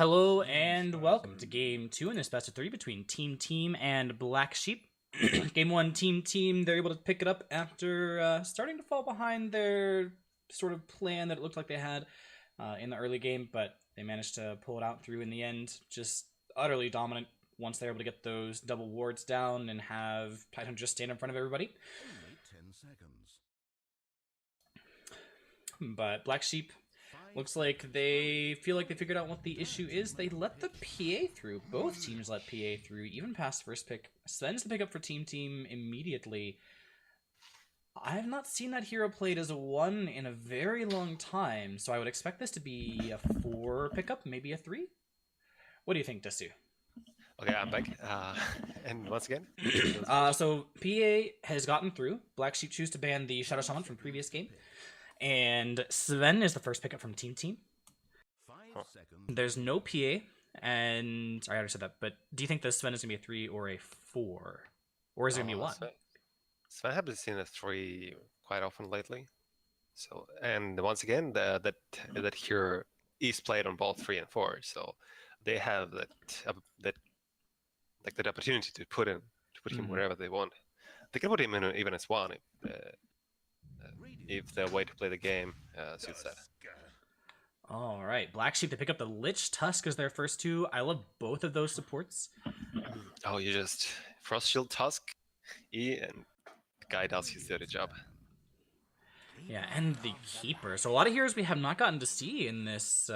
Hello and welcome to Game 2 in this best of 3 between Team Team and Black Sheep. Game 1, Team Team, they're able to pick it up after starting to fall behind their sort of plan that it looked like they had in the early game, but they managed to pull it out through in the end. Just utterly dominant once they're able to get those double wards down and have Titan just stand in front of everybody. Only 10 seconds. But Black Sheep, looks like they feel like they figured out what the issue is. They let the PA through. Both teams let PA through, even past first pick. Sven's the pickup for Team Team immediately. I have not seen that hero played as a 1 in a very long time, so I would expect this to be a 4 pickup, maybe a 3. What do you think, Desu? Okay, I'm back. And once again? So PA has gotten through. Black Sheep choose to ban the Shadow Shaman from previous game. And Sven is the first pickup from Team Team. 5 seconds. There's no PA, and I already said that, but do you think the Sven is going to be a 3 or a 4? Or is it going to be 1? Sven has been seen a 3 quite often lately. So, and once again, that hero is played on both 3 and 4. So they have that opportunity to put him wherever they want. They can put him in even as 1 if the way to play the game suits that. All right, Black Sheep, they pick up the Lich Tusk as their first 2. I love both of those supports. Oh, you just Frost Shield Tusk, E, and the guy does his dirty job. Yeah, and the Keeper. So a lot of heroes we have not gotten to see in this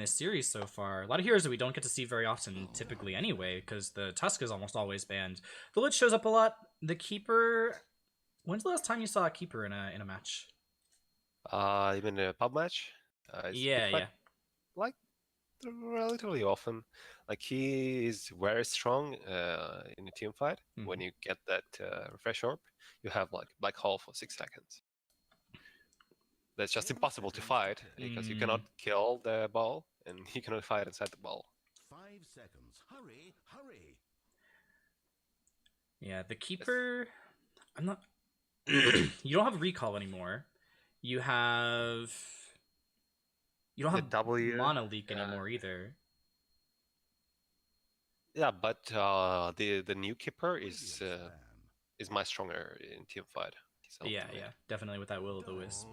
series so far. A lot of heroes that we don't get to see very often, typically anyway, because the Tusk is almost always banned. The Lich shows up a lot. The Keeper. When's the last time you saw a Keeper in a match? You mean a pub match? Yeah. Like relatively often. Like he is very strong in a team fight. Mm-hmm. When you get that refresh orb, you have like black hole for 6 seconds. That's just impossible to fight because you cannot kill the ball and you cannot fight inside the ball. 5 seconds. Hurry, hurry. Yeah, the Keeper. I'm not. You don't have recall anymore. You don't have Mana Leak anymore either. Yeah, but the new Keeper is much stronger in team fight. So, yeah, definitely with that Will of the Wisp.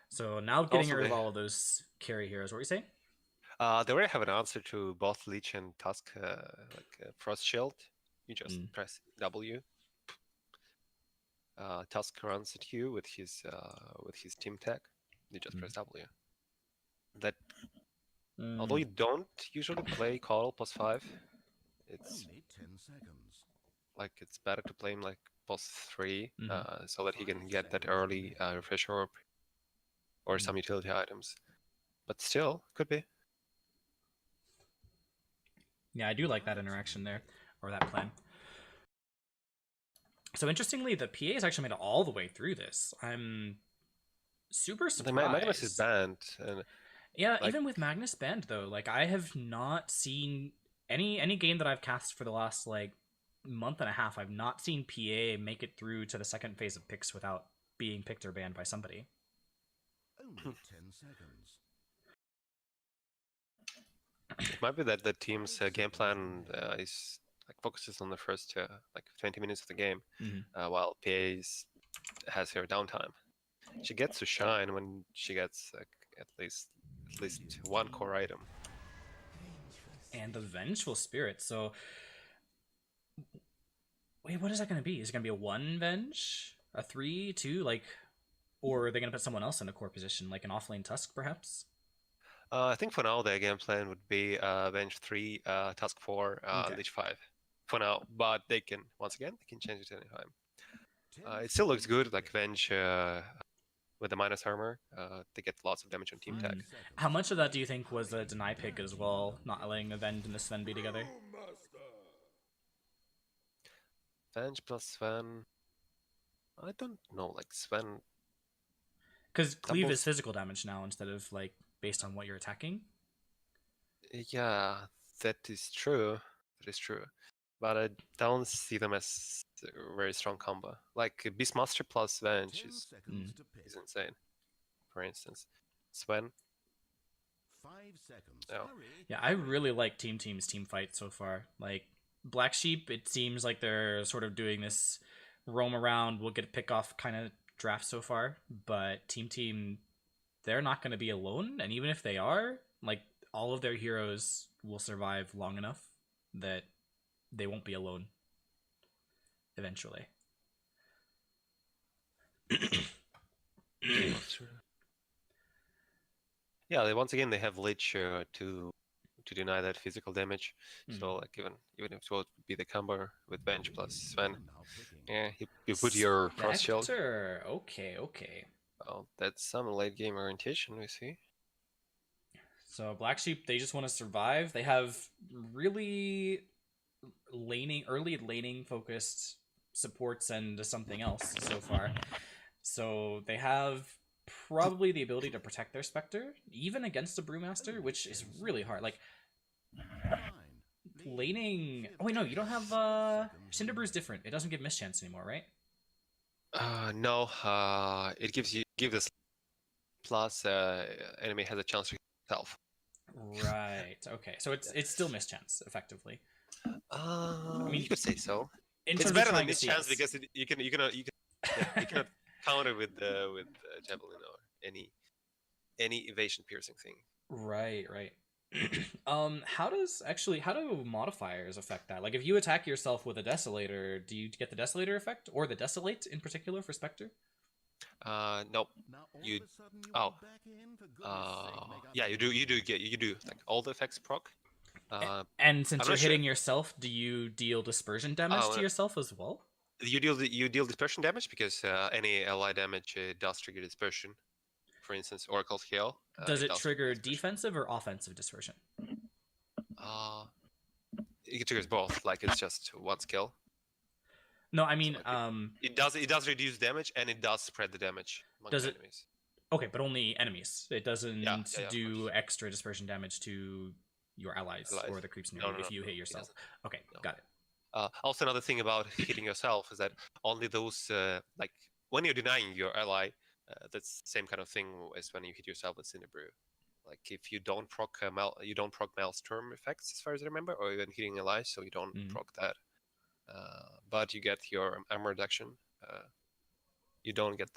So now getting rid of all of those carry heroes. What were you saying? They already have an answer to both Lich and Tusk, like Frost Shield. You just press W. Tusk runs at you with his team tag. You just press W. That although you don't usually play Coddle +5, it's Only 10 seconds. like it's better to play him like +3, so that he can get that early refresh orb or some utility items. But still, could be. Yeah, I do like that interaction there, or that plan. So interestingly, the PA has actually made it all the way through this. I'm super surprised. Magnus is banned. And, yeah, like, even with Magnus banned though, like I have not seen any game that I've cast for the last like month and a half. I've not seen PA make it through to the second phase of picks without being picked or banned by somebody. Only 10 seconds. It might be that the team's game plan is like focuses on the first like 20 minutes of the game, while PA has her downtime. She gets to shine when she gets like, at least one core item. And the Vengeful Spirit. So, wait, what is that going to be? Is it going to be a 1 Venge, a 3, 2, like, or are they going to put someone else in a core position, like an offlane Tusk, perhaps? I think for now their game plan would be Venge 3, Tusk 4, Lich 5. For now, but they can change it anytime. It still looks good, like Venge with the minus armor. They get lots of damage on team tag. How much of that do you think was a deny pick as well, not letting a Venge and the Sven be together? Venge plus Sven. I don't know, like Sven. Because cleave is physical damage now instead of like based on what you're attacking. Yeah, that is true. But I don't see them as a very strong combo. Like Beastmaster plus Venge is insane. For instance, Sven seconds. Oh. Hurry. Yeah, I really like Team's team fight so far. Like Black Sheep, it seems like they're sort of doing this roam around, we'll get a pick off kind of draft so far. But Team, they're not going to be alone, and even if they are, like all of their heroes will survive long enough that they won't be alone eventually. Yeah, once again they have Lich to deny that physical damage. So like even if it would be the combo with bench plus Sven, Now picking. yeah, you put your cross shield. Spectre. Okay. Oh, that's some late game orientation we see. So Black Sheep, they just want to survive. They have really early laning focused supports and something else so far. So they have probably the ability to protect their Spectre, even against a Brewmaster, which is really hard. Like laning. Oh wait, no, you don't have Cinder Brew's different. It doesn't give mischance anymore, right? No, it gives this plus enemy has a chance to himself. Right. Okay. So it's still mischance effectively. I mean, you could say so. In It's terms better of than trying to see mischance us. because you cannot counter with javelin or any evasion piercing thing. Right. How do modifiers affect that? Like if you attack yourself with a Desolator, do you get the Desolator effect or the Desolate in particular for Spectre? Nope. Now all You of a sudden you oh. are back in, for goodness sake, make up Yeah, for you do like all the effects proc. And since I'm you're not sure. hitting yourself, do you deal dispersion damage to yourself as well? You deal dispersion damage because any ally damage does trigger dispersion. For instance, Oracle's Hail. Does it does trigger dispersion. defensive or offensive dispersion? It triggers both. Like it's just one skill. No, I mean, It does reduce damage and it does spread the damage among Does it- enemies. okay, but only enemies. It doesn't Yeah, of do course. extra dispersion damage to your allies or the creeps near you if you hit it yourself. doesn't. Okay, No. got it. Also, another thing about hitting yourself is that only those like when you're denying your ally, that's the same kind of thing as when you hit yourself with Cinderbrew. Like if you don't proc Maelstrom effects, as far as I remember, or even hitting allies, so you don't proc that. But you get your armor reduction. You don't get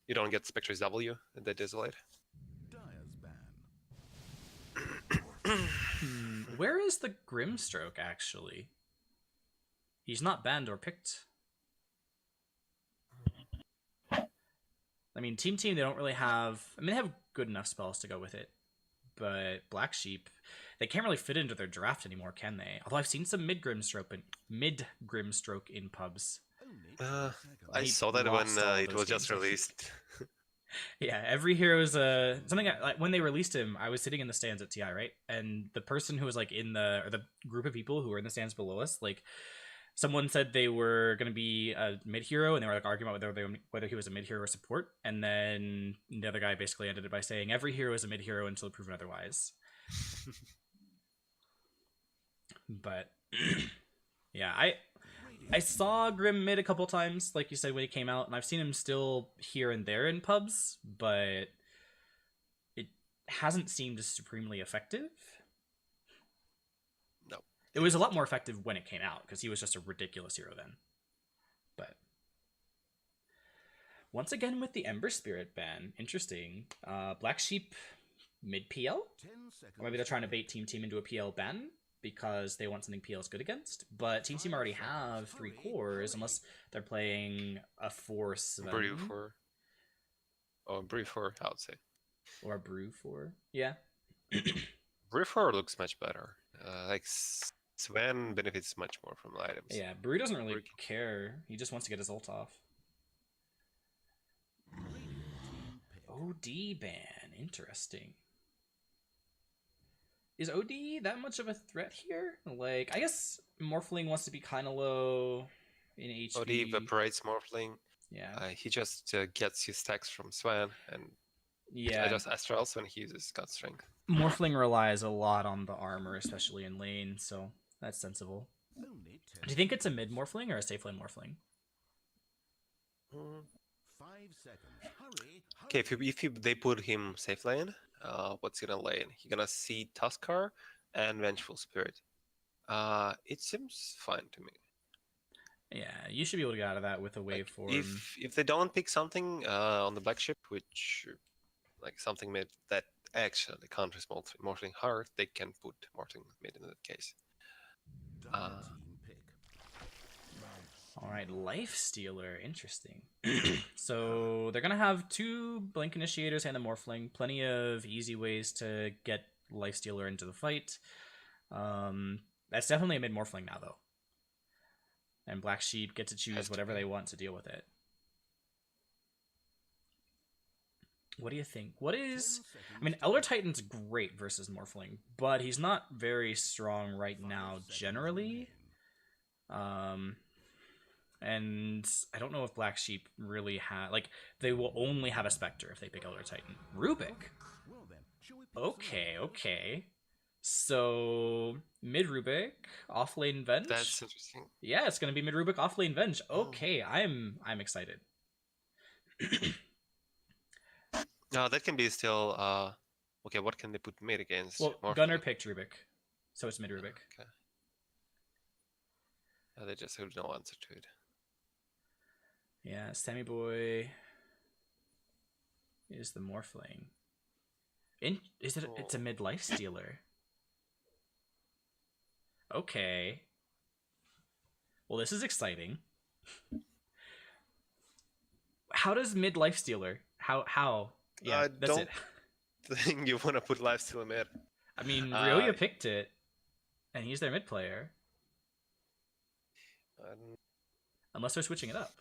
you don't get Spectre's W, the Desolate. Dyer's ban. Where is the Grimstroke actually? He's not banned or picked. I mean, Team, they don't really have... I mean, they have good enough spells to go with it. But Black Sheep, they can't really fit into their draft anymore, can they? Although I've seen some mid-Grimstroke in pubs. Only 10 seconds. I saw that when lost all it those was just games. released. Yeah, every hero's something like when they released him, I was sitting in the stands at TI, right? And the person who was like the group of people who were in the stands below us, like someone said they were going to be a mid hero, and they were like arguing about whether he was a mid hero or support, and then the other guy basically ended it by saying every hero is a mid hero until proven otherwise. But yeah, I saw Grim mid a couple times, like you said, when he came out, and I've seen him still here and there in pubs, but it hasn't seemed supremely effective. No. It was a lot more effective when it came out, because he was just a ridiculous hero then. But once again with the Ember Spirit ban, interesting. Black Sheep mid PL? 10 seconds. Or maybe they're trying to bait Team into a PL ban, because they want something PL is good against. But Team already have 3 cores, unless they're playing a Force Brew for, I would say. or a Brew 4. Yeah. Brew 4 looks much better. Like Sven benefits much more from the items. Yeah, Brew doesn't really care. He just wants to get his ult off. OD ban. Interesting. Is OD that much of a threat here? Like, I guess Morphling wants to be kind of low in HP. OD evaporates Morphling. Yeah. He just gets his stacks from Sven and Yeah. just Astrals when he uses God Strength. Morphling relies a lot on the armor, especially in lane, so that's sensible. Only 10 Do you think it's a mid Morphling or a safe lane Morphling? 5 seconds. Hurry, Okay, if they put him safe lane, what's he gonna lane? He gonna see Tuskar and Vengeful Spirit. It seems fine to me. Yeah, you should be able to get out of that with a Like, waveform. if they don't pick something on the black ship, which like something mid that actually counters Mortling hard, they can put Mortling mid in that case. Dire team pick. All right, Life Stealer, interesting. So they're gonna have 2 Blink Initiators and a Morphling. Plenty of easy ways to get Life Stealer into the fight. That's definitely a mid Morphling now, though. And Black Sheep get to choose whatever they want to deal with it. What do you think? What is... I mean, Elder Titan's great versus Morphling, but he's not very strong right now, generally. And I don't know if Black Sheep really have... Like, they will only have a Spectre if they pick Elder Titan. Rubik? Well then, shall we pick Okay. So, mid Rubik, off lane Venge? That's interesting. Yeah, it's gonna be mid Rubik, off lane Venge. Okay, I'm excited. No, that can be still. Okay, what can they put mid against? Well, Morphling? Gunner picked Rubik, so it's mid Rubik. Okay. They just have no answer to it. Yeah, Sammy Boy is the Morphling. It's a mid Life Stealer. Okay. Well, this is exciting. How does mid Life Stealer? How? Yeah, that's don't it. think you want to put lifesteal mid. I mean, Ryoya picked it, and he's their mid player. Unless they're switching it up.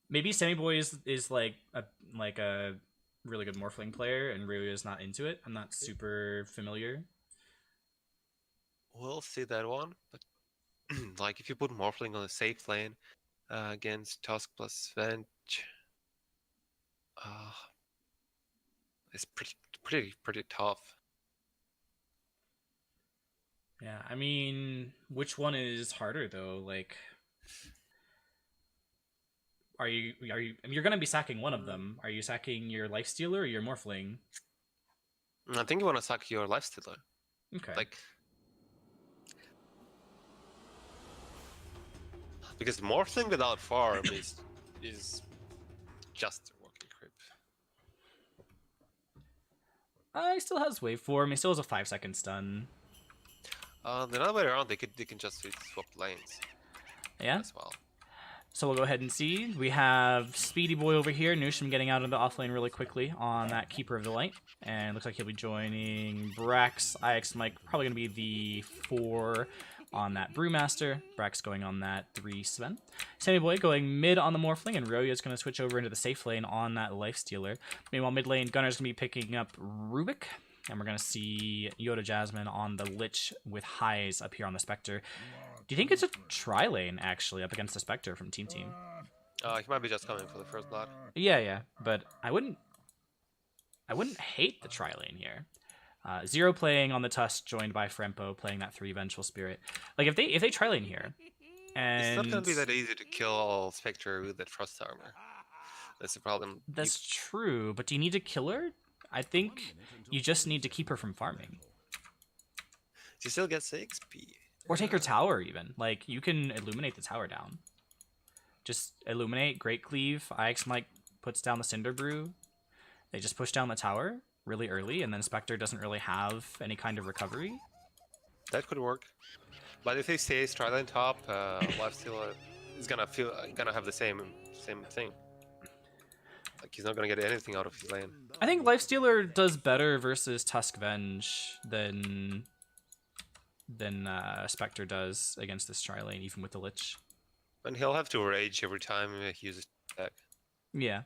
Maybe Sammy Boy is like a really good Morphling player, and Ryoya's not into it. I'm not super familiar. We'll see that one, but like if you put Morphling on a safe lane against Tusk plus Venge, it's pretty tough. Yeah, I mean, which one is harder though? Like, are you? I mean, you're gonna be sacking one of them. Are you sacking your Life Stealer or your Morphling? I think you want to suck your lifestealer. Okay. Like, because Morphling without farm is just a walking creep. He still has waveform. He still has a 5-second stun. The other way around, they can just swap lanes. Yeah. As well. So we'll go ahead and see. We have Speedy Boy over here. Nushim getting out of the offlane really quickly on that Keeper of the Light. And looks like he'll be joining Brax. IX Mike probably going to be the 4 on that Brewmaster. Brax going on that 3 Sven. Sammy Boy going mid on the Morphling. And Ryoya is going to switch over into the safe lane on that Life Stealer. Meanwhile, mid lane, Gunner's going to be picking up Rubik. And we're going to see Yoda Jasmine on the Lich with highs up here on the Spectre. Do you think it's a tri-lane, actually, up against the Spectre from Team Team? He might be just coming for the first blood. Yeah, but I wouldn't hate the tri-lane here. Zero playing on the Tusk, joined by Frempo playing that 3 Vengeful Spirit. Like, if they tri-lane here, and... It's not going to be that easy to kill Spectre with the Trust Armor. That's the problem. That's true, but do you need to kill her? I think you just need to keep her from farming. She still gets XP. Or take her tower, even. Like, you can illuminate the tower down. Just illuminate, Great Cleave, IX Mike puts down the Cinder Brew. They just push down the tower really early, and then Spectre doesn't really have any kind of recovery. That could work. But if they stay Tri-Lane top, Lifesteal is gonna have the same thing. Like, he's not gonna get anything out of his lane. I think Lifestealer does better versus Tusk Venge than Spectre does against this tri-lane, even with the Lich. And he'll have to rage every time he uses attack. Yeah.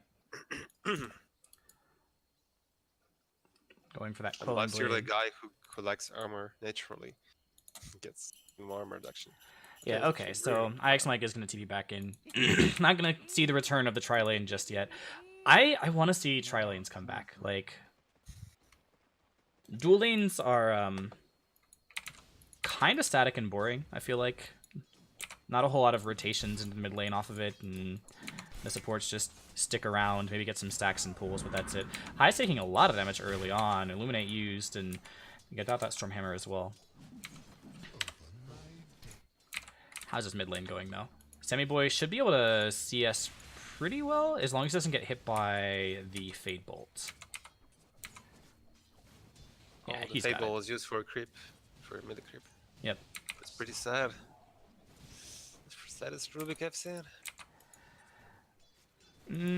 Going for that Unless Clone you're the Blade. guy who collects armor naturally, gets more armor reduction. Yeah, okay, so IX Mike is going to TP back in. Not going to see the return of the tri-lane just yet. I want to see tri-lanes come back. Like, dual lanes are kind of static and boring, I feel like. Not a whole lot of rotations into the mid lane off of it, and The supports just stick around, maybe get some stacks and pulls, but that's it. High's taking a lot of damage early on. Illuminate used, and you get out that Stormhammer as well. How's his mid lane going, though? Sammy Boy should be able to CS pretty well, as long as he doesn't get hit by the Fade Bolt. Yeah, the Fade Bolt was used for a creep, for a mid creep. Yep. It's pretty sad. It's sad as Rubik I've seen.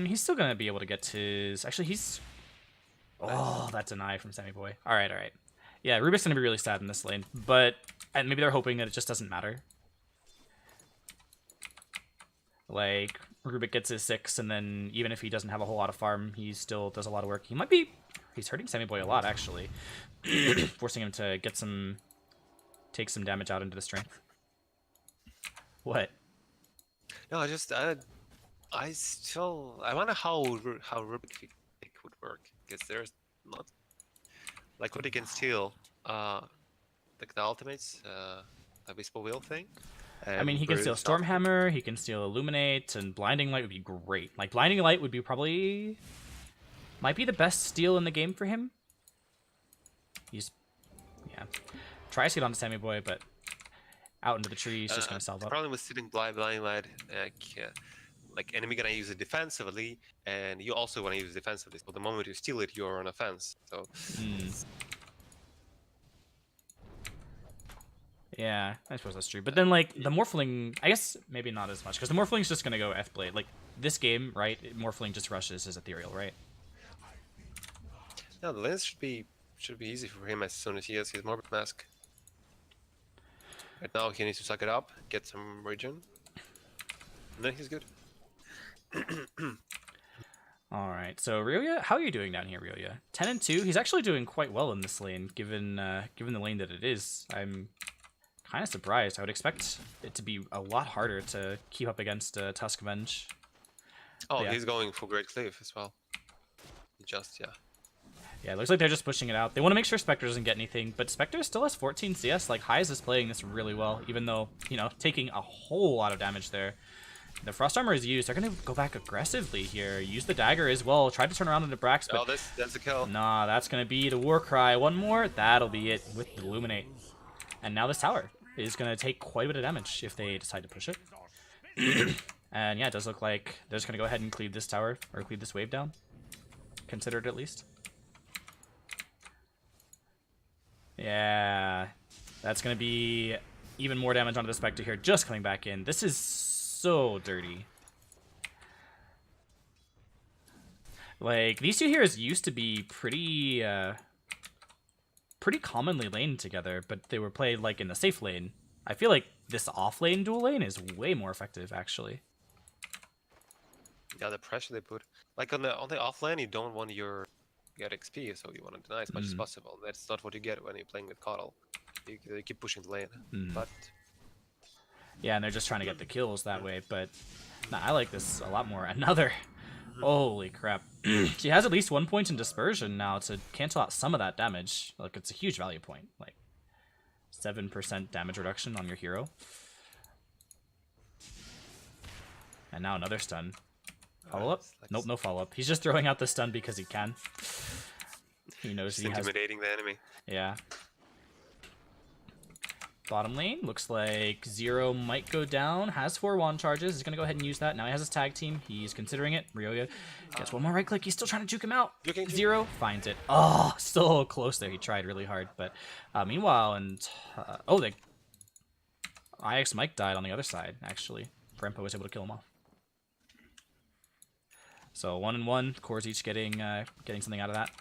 He's still gonna be able to get his. Actually, he's. Oh, that's an eye from Sammy Boy. All right, all right. Yeah, Rubik's gonna be really sad in this lane, but and maybe they're hoping that it just doesn't matter. Like Rubik gets his 6, and then even if he doesn't have a whole lot of farm, he still does a lot of work. He might be. He's hurting Sammy Boy a lot, actually, forcing him to get some, take some damage out into the strength. What? No, I wonder how Rubik pick would work, because there's not like what he can steal, like the ultimates, the Whisper Wheel thing. I mean, he can steal Stormhammer, he can steal Illuminate, and Blinding Light would be great. Like Blinding Light would be probably might be the best steal in the game for him. He's tries to get onto Sammy Boy, but out into the tree, he's just gonna salve the up. problem with sitting Blinding Light, like enemy gonna use it defensively, and you also wanna use it defensively. So the moment you steal it, you're on offense. So. Yeah, I suppose that's true. But then, like, the Morphling, I guess maybe not as much, because the Morphling's just going to go F-Blade. Like, this game, right, Morphling just rushes his Ethereal, right? No, the lens should be easy for him as soon as he has his Morbid Mask. Right now, he needs to suck it up, get some regen, and then he's good. Alright, so Ryoya, how are you doing down here, Ryoya? 10 and 2? He's actually doing quite well in this lane, given the lane that it is. I'm kind of surprised. I would expect it to be a lot harder to keep up against Tuskvenge. Oh, yeah. He's going for Great Cleave as well. Yeah, it looks like they're just pushing it out. They want to make sure Spectre doesn't get anything, but Spectre still has 14 CS. Like, Hyze is playing this really well, even though, you know, taking a whole lot of damage there. The Frost Armor is used. They're going to go back aggressively here. Use the dagger as well. Try to turn around into Brax, but... Oh, that's a kill. Nah, that's going to be the Warcry. One more. That'll be it with the Illuminate. And now this tower is going to take quite a bit of damage if they decide to push it. And yeah, it does look like they're just going to go ahead and cleave this tower, or cleave this wave down. Consider it at least. Yeah, that's going to be even more damage onto the Spectre here, just coming back in. This is so dirty. Like, these two heroes used to be pretty commonly laned together, but they were played like in the safe lane. I feel like this off lane dual lane is way more effective, actually. Yeah, the pressure they put. Like on the off lane, you don't want your get XP, so you want to deny as much as possible. That's not what you get when you're playing with Coddle. You keep pushing the lane, but yeah, and they're just trying to get the kills that way. But nah, I like this a lot more. Another, holy crap! She has at least 1 point in dispersion now to cancel out some of that damage. Like, it's a huge value point, like 7% damage reduction on your hero. And now another stun. Follow up? Nope, no follow up. He's just throwing out the stun because he can. He knows he has. Intimidating the enemy. Yeah. Bottom lane, looks like Zero might go down. Has 4 wand charges. He's going to go ahead and use that. Now he has his tag team. He's considering it. Ryoya gets one more right click. He's still trying to juke him out. Zero finds it. Oh, so close there. He tried really hard. But meanwhile, oh, IX Mike died on the other side, actually. Brempo was able to kill him off. So 1 and 1. Cores each getting something out of that.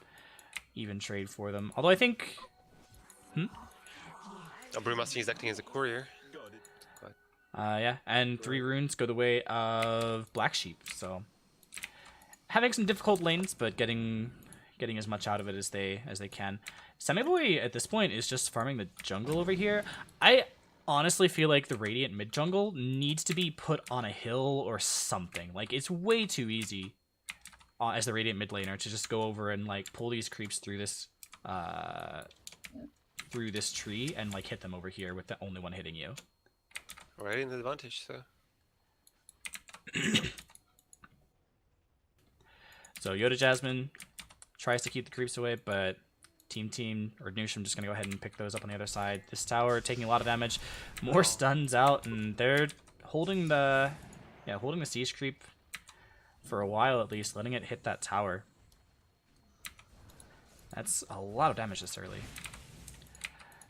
Even trade for them. Although I think... Brewmaster is acting as a courier. Yeah, and 3 runes go the way of Black Sheep, so having some difficult lanes, but getting as much out of it as they can. Semiboy at this point is just farming the jungle over here. I honestly feel like the Radiant mid jungle needs to be put on a hill or something. Like, it's way too easy as the Radiant mid laner to just go over and like pull these creeps through this tree and like hit them over here with the only one hitting you. Right in the advantage, so. So Yoda Jasmine tries to keep the creeps away, but Team or Noosham just gonna go ahead and pick those up on the other side. This tower taking a lot of damage. More stuns out, and they're holding the siege creep for a while at least, letting it hit that tower. That's a lot of damage this early.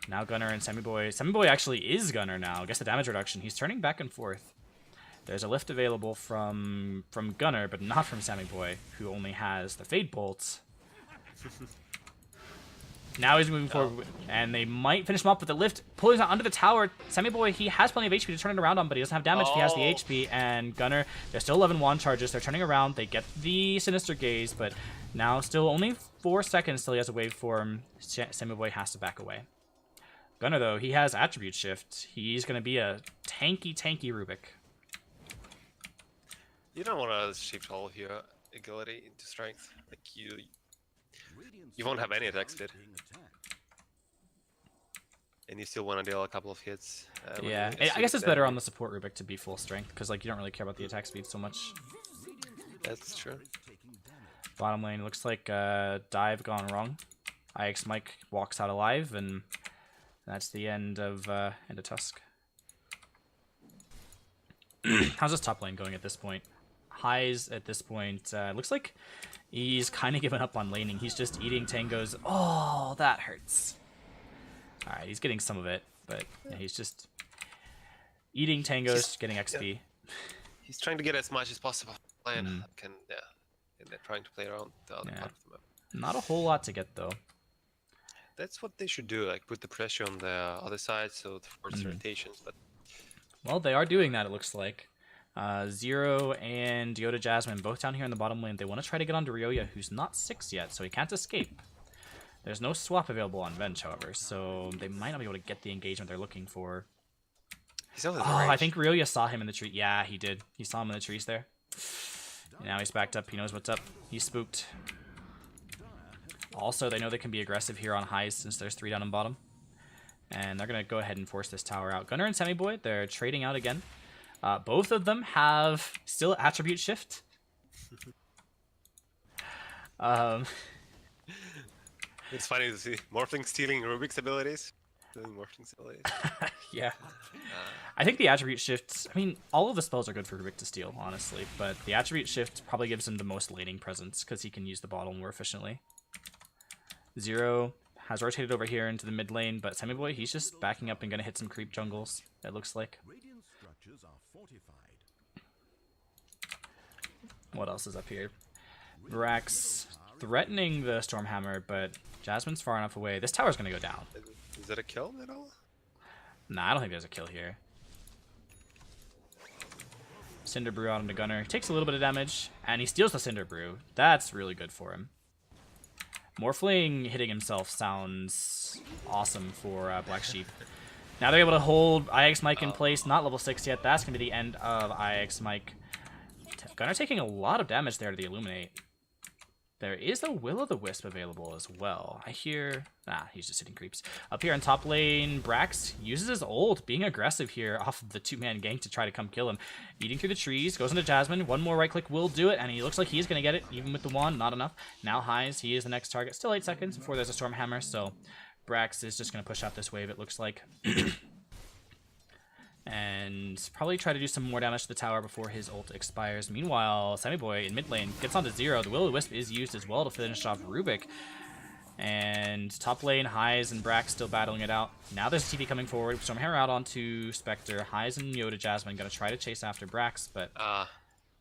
Now Gunner and Semiboy. Semiboy actually is Gunner now. Guess the damage reduction. He's turning back and forth. There's a lift available from Gunner, but not from Semiboy, who only has the Fade Bolts. Now he's moving forward, and they might finish him up with the lift. Pulling onto the tower. Semiboy, he has plenty of HP to turn it around on, but he doesn't have damage if he has the HP. And Gunner, they're still 11 wand charges. They're turning around. They get the Sinister Gaze, but now still only 4 seconds till he has a waveform. Semiboy has to back away. Gunner, though, he has Attribute Shift. He's going to be a tanky Rubik. You don't want to shift all of your agility into strength. Like you won't have any attack speed. And you still want to deal a couple of hits. Yeah, I guess it's better on the support Rubik to be full strength, because like you don't really care about the attack speed so much. That's true. Bottom lane, looks like dive gone wrong. IX Mike walks out alive, and that's the end of Tusk. How's this top lane going at this point? Highs at this point. Looks like he's kind of given up on laning. He's just eating tangos. Oh, that hurts. All right, he's getting some of it, but yeah, he's just eating tangos, getting XP. Yeah. He's trying to get as much as possible. And they're trying to play around the other part of the map. Not a whole lot to get though. That's what they should do, like put the pressure on the other side so it forces rotations. But well, they are doing that, it looks like. Zero and Yoda Jasmine both down here in the bottom lane. They want to try to get onto Ryoya, who's not 6 yet, so he can't escape. There's no swap available on Venge, however, so they might not be able to get the engagement they're looking for. He's over the I think Ryoya saw him in the tree. Yeah, he did. He saw him in the trees there. And now he's backed up. He knows what's up. He's spooked. Also, they know they can be aggressive here on highs since there's 3 down and bottom. And they're going to go ahead and force this tower out. Gunner and Semiboy, they're trading out again. Both of them have still Attribute Shift. It's funny to see Morphling stealing Rubik's abilities. Stealing Morphling's abilities. Yeah. I think the Attribute Shift, I mean, all of the spells are good for Rubik to steal, honestly. But the Attribute Shift probably gives him the most laning presence because he can use the bottle more efficiently. Zero has rotated over here into the mid lane, but Semiboy, he's just backing up and going to hit some creep jungles, it looks like. What else is up here? Brax threatening the Stormhammer, but Jasmine's far enough away. This tower's going to go down. Is that a kill at all? Nah, I don't think there's a kill here. Cinder Brew out onto Gunner. Takes a little bit of damage, and he steals the Cinder Brew. That's really good for him. Morphling hitting himself sounds awesome for Black Sheep. Now they're able to hold IX Mike in place. Not level 6 yet. That's going to be the end of IX Mike. Gunner taking a lot of damage there to the Illuminate. There is a Will-o'-the-Wisp available as well. I hear... he's just hitting creeps. Up here in top lane, Brax uses his ult, being aggressive here off of the 2-man gank to try to come kill him. Eating through the trees, goes into Jasmine. One more right click will do it, and he looks like he's going to get it, even with the wand. Not enough. Now highs, he is the next target. Still 8 seconds before there's a Stormhammer, so Brax is just going to push out this wave, it looks like. And probably try to do some more damage to the tower before his ult expires. Meanwhile, Semiboy in mid lane gets onto Zero. The Will-o'-the-Wisp is used as well to finish off Rubik. And top lane, Highs and Brax still battling it out. Now there's a TP coming forward. Stormhammer out onto Spectre. Highs and Yoda Jasmine going to try to chase after Brax, but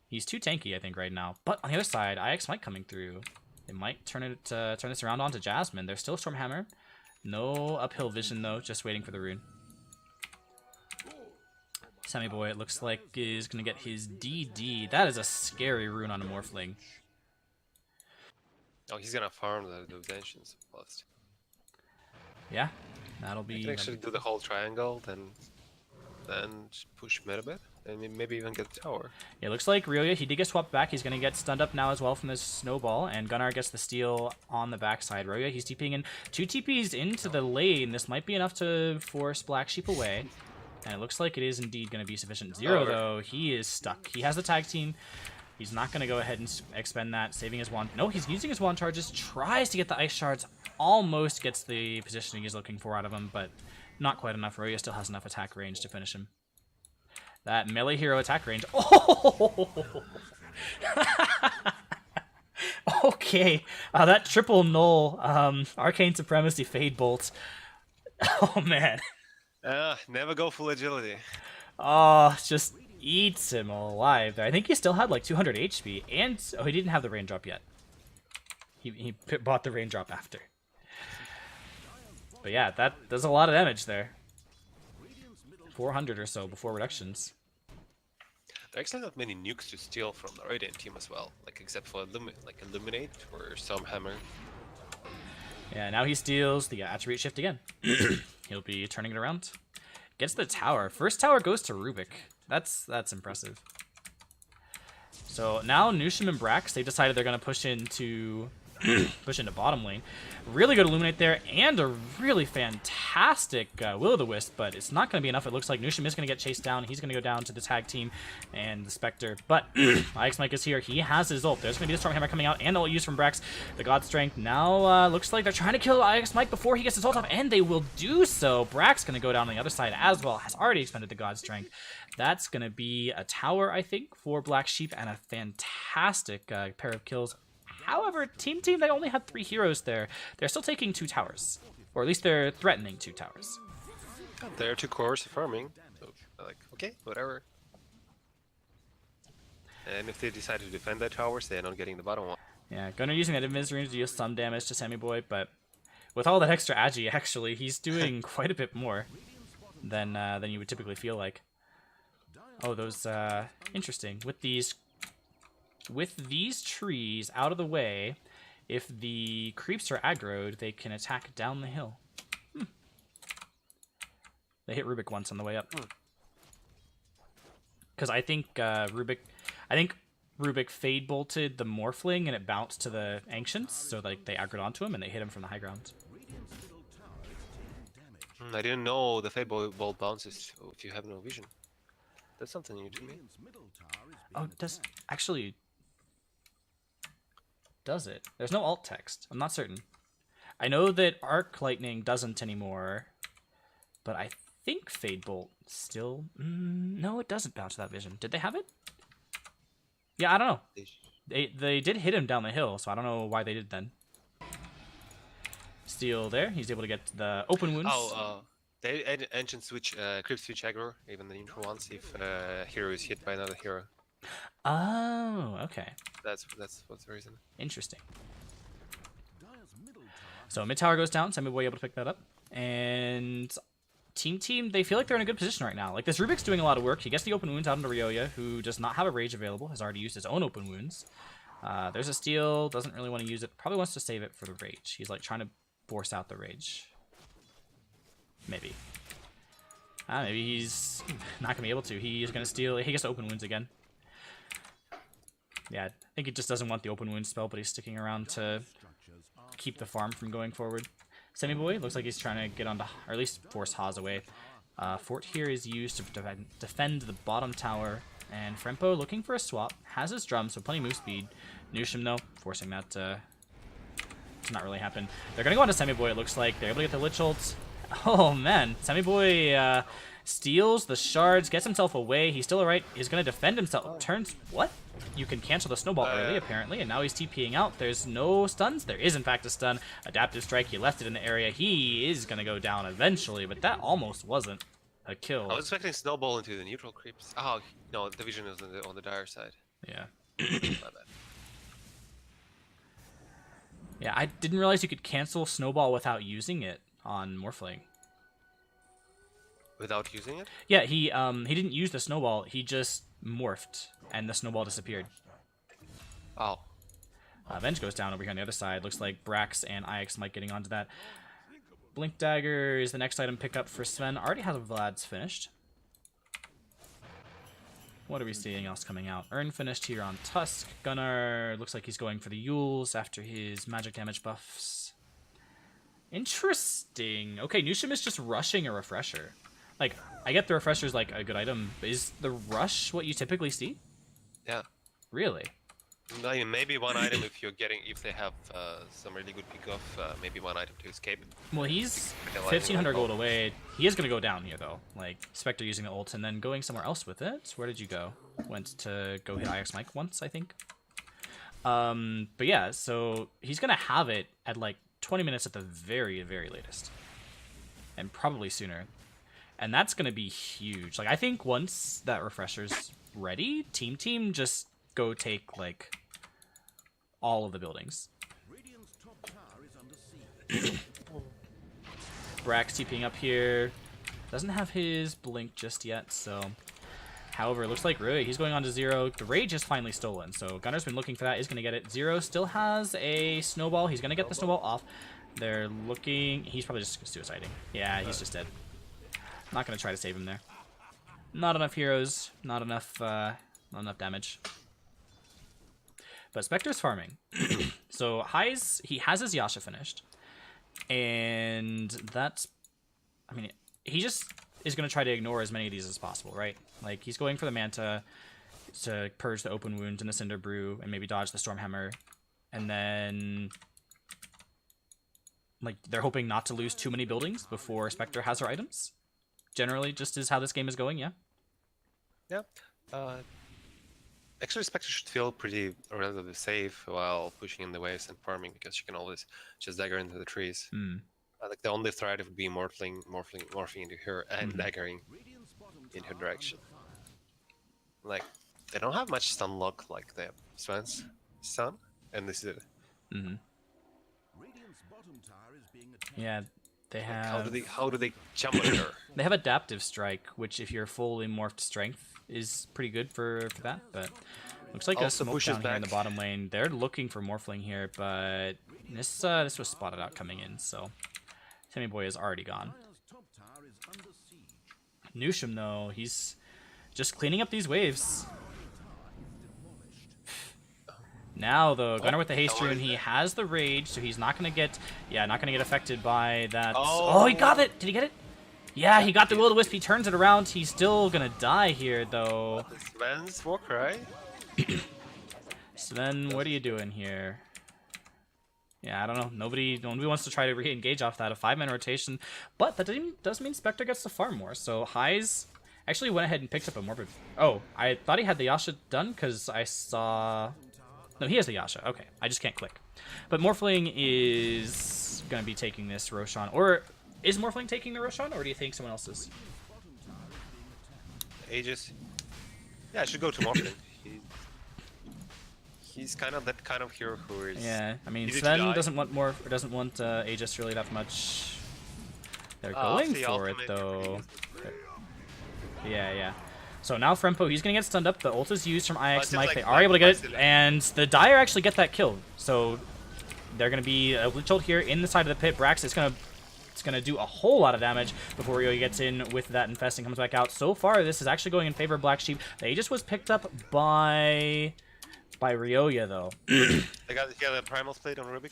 he's too tanky, I think, right now. But on the other side, IX Mike coming through. They might turn this around onto Jasmine. There's still Stormhammer. No uphill vision, though. Just waiting for the rune. Semiboy, it looks like, is going to get his DD. That is a scary rune on a Morphling. Oh, he's going to farm those ancients first. Yeah, that'll be... You can actually do the whole triangle, then push mid a bit, and maybe even get the tower. Yeah, it looks like Ryoya, he did get swapped back. He's going to get stunned up now as well from this snowball, and Gunnar gets the steal on the backside. Ryoya, he's TPing in 2 TPs into the lane. This might be enough to force Black Sheep away. And it looks like it is indeed going to be sufficient. Zero, though, he is stuck. He has the tag team. He's not going to go ahead and expend that, saving his wand. No, he's using his wand charges, tries to get the ice shards, almost gets the positioning he's looking for out of him, but not quite enough. Roya still has enough attack range to finish him. That melee hero attack range. Oh! Okay. That triple null, Arcane Supremacy Fade Bolt. Oh, man. Never go full agility. Oh, just eats him alive there. I think he still had like 200 HP, and he didn't have the raindrop yet. He bought the raindrop after. But yeah, that does a lot of damage there. 400 or so before reductions. There are actually not many nukes to steal from the Radiant team as well, like except for Illuminate or Stormhammer. Yeah, now he steals the attribute shift again. He'll be turning it around. Gets the tower. First tower goes to Rubik. That's impressive. So now Nushim and Brax, they decided they're going to push into bottom lane. Really good Illuminate there, and a really fantastic Will-O-The-Wisp, but it's not going to be enough. It looks like Nushim is going to get chased down. He's going to go down to the tag team and the Spectre, but Ix Mike is here. He has his ult. There's going to be the Stormhammer coming out, and the ult used from Brax. The God Strength now looks like they're trying to kill Ix Mike before he gets his ult off, and they will do so. Brax going to go down on the other side as well. Has already expended the God Strength. That's going to be a tower, I think, for Black Sheep, and a fantastic pair of kills. However, Team, they only had 3 heroes there. They're still taking 2 towers. Or at least they're threatening 2 towers. They're 2 cores farming. So, like, okay, whatever. And if they decide to defend their towers, they're not getting the bottom one. Yeah, Gunnar using that Invis range to deal some damage to Sammy Boy, but with all that extra agi, actually, he's doing quite a bit more than you would typically feel like. Oh, those, interesting. With these trees out of the way, if the creeps are aggroed, they can attack down the hill. They hit Rubik once on the way up. Because I think Rubik fade bolted the Morphling and it bounced to the Ancients, so like they aggroed onto him and they hit him from the high ground. I didn't know the fade bolt bounces if you have no vision. That's something new to me. Oh, does it? There's no alt text. I'm not certain. I know that Arc Lightning doesn't anymore, but I think Fade Bolt still... no, it doesn't bounce that vision. Did they have it? Yeah, I don't know. They did hit him down the hill, so I don't know why they did then. Steal there. He's able to get the open wounds. Oh, they ancient switch, creep switch aggro, even the neutral ones, if hero is hit by another hero. Oh, okay. That's what's the reason. Interesting. So mid tower goes down. Sammy Boy able to pick that up. And team, they feel like they're in a good position right now. Like this Rubik's doing a lot of work. He gets the open wounds out into Ryoya, who does not have a rage available, has already used his own open wounds. There's a steal, doesn't really want to use it. Probably wants to save it for the rage. He's like trying to force out the rage. Maybe. Maybe he's not gonna be able to. He's gonna steal. He gets to open wounds again. Yeah, I think he just doesn't want the open wound spell, but he's sticking around to keep the farm from going forward. Sammy Boy looks like he's trying to get onto, or at least force Haas away. Fort here is used to defend the bottom tower, and Frempo looking for a swap. Has his drum, so plenty of move speed. Nushim though, forcing that to not really happen. They're gonna go on to Sammy Boy. It looks like they're able to get the Lich ult. Oh man, Sammy Boy steals the shards, gets himself away. He's still alright. He's gonna defend himself. Turns what? You can cancel the snowball early, apparently, and now he's TPing out. There's no stuns. There is, in fact, a stun. Adaptive strike. He left it in the area. He is gonna go down eventually, but that almost wasn't a kill. I was expecting snowball into the neutral creeps. Oh no, the vision is on the dire side. Yeah. My bad. Yeah, I didn't realize you could cancel snowball without using it on Morphling. Without using it? Yeah, he didn't use the snowball. He just morphed, and the snowball disappeared. Oh. Venge goes down over here on the other side. Looks like Brax and Ix might getting onto that. Blink Dagger is the next item pick up for Sven. Already has Vlad's finished. What are we seeing else coming out? Urn finished here on Tusk. Gunnar looks like he's going for the Yules after his magic damage buffs. Interesting. Okay, Nushim is just rushing a refresher. Like, I get the refresher's like a good item, but is the rush what you typically see? Yeah. Really? I mean, maybe one item if they have some really good pickoff, maybe one item to escape. Well, he's Like a lightning 1,500 bolt. gold away. He is going to go down here, though. Like, Spectre using the ult and then going somewhere else with it. Where did you go? Went to go hit IX Mike once, I think. But yeah, so he's going to have it at, like, 20 minutes at the very, very latest. And probably sooner. And that's going to be huge. Like, I think once that refresher's ready, Team just go take, like, all of the buildings. Radiant's top tower is under siege. Brax TPing up here. Doesn't have his blink just yet, so... However, it looks like Rui, he's going on to 0. The Rage is finally stolen, so Gunner's been looking for that. He's going to get it. 0 still has a Snowball. He's going to get the Snowball off. They're looking... He's probably just suiciding. Yeah, he's just dead. Not going to try to save him there. Not enough heroes. Not enough damage. But Spectre's farming. So Highs, he has his Yasha finished. And that's... I mean, he just is going to try to ignore as many of these as possible, right? Like, he's going for the Manta to purge the Open Wound and the Cinder Brew and maybe dodge the Stormhammer. And then... Like, they're hoping not to lose too many buildings before Spectre has her items. Generally, just is how this game is going, yeah? Yeah. Actually, Spectre should feel pretty relatively safe while pushing in the waves and farming, because she can always just dagger into the trees. Like, the only threat would be morphing into her and daggering in her direction. Like, they don't have much stun lock like they have Sven's stun, and this is it. Radiant's bottom tower is being attacked. Yeah, they have... How do they jump on her? They have Adaptive Strike, which if you're fully morphed Strength is pretty good for that, but looks like a Also smoke pushes down here in the back. bottom lane. They're looking for Morphling here, but this was spotted out coming in, so Timmy Boy is already gone. Dire's top tower is under siege. Nushim, though, he's just cleaning up these waves. Now, though, Gunner with the haste rune, he has the rage, so he's not gonna get affected by that. Oh, he got it! Did he get it? Yeah, he got the Will-O-Wisp. He turns it around. He's still gonna die here, though. Sven's Warcry? Sven, what are you doing here? Yeah, I don't know. Nobody wants to try to re-engage off that. A 5-man rotation, but that does mean Spectre gets to farm more. So Highs actually went ahead and picked up a Morbid. Oh, I thought he had the Yasha done because I saw... No, he has the Yasha. Okay, I just can't click. But Morphling is going to be taking this Roshan. Or is Morphling taking the Roshan, or do you think someone else is? Aegis. Yeah, I should go to Morphling. He's kind of that kind of hero who is... Yeah, I mean, easy to Sven die. doesn't want Aegis really that much. They're going the for it, ultimate, though. Yeah. So now Frempo, he's going to get stunned up. The ult is used from IX it's Mike. like They are able to get it, Black and the Dire actually get that kill. So they're going to be a Lich ult here in the side of the pit. Brax is going to do a whole lot of damage before Ryo gets in with that infest and comes back out. So far, this is actually going in favor of Black Sheep. The Aegis was picked up by Ryoya, though. He got a primal split on Rubik.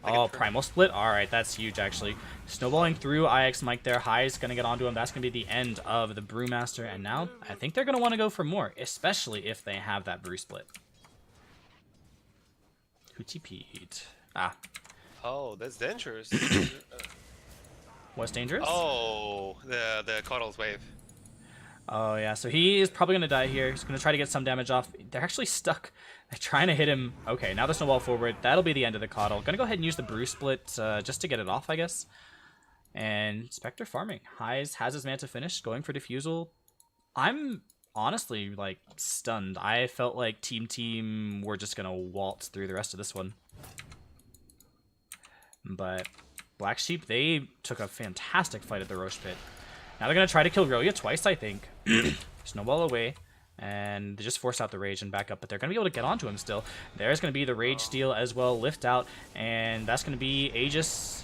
Oh, Primal Split? Alright, that's huge, actually. Snowballing through IX Mike there. High is going to get onto him. That's going to be the end of the Brewmaster. And now, I think they're going to want to go for more, especially if they have that Brew Split. Who TP'd? Ah. Oh, that's dangerous. What's dangerous? Oh, the Coddle's wave. Oh, yeah. So he is probably going to die here. He's going to try to get some damage off. They're actually stuck. They're trying to hit him. Okay, now the Snowball forward. That'll be the end of the Coddle. Going to go ahead and use the Brew Split just to get it off, I guess. And Spectre farming. Highs has his Manta finished. Going for Diffusal. I'm honestly, like, stunned. I felt like Team were just going to waltz through the rest of this one. But Black Sheep, they took a fantastic fight at the Roche Pit. Now they're going to try to kill Ryoya twice, I think. Snowball away. And they just force out the Rage and back up. But they're going to be able to get onto him still. There's going to be the Rage Steal as well. Lift out. And that's going to be Aegis.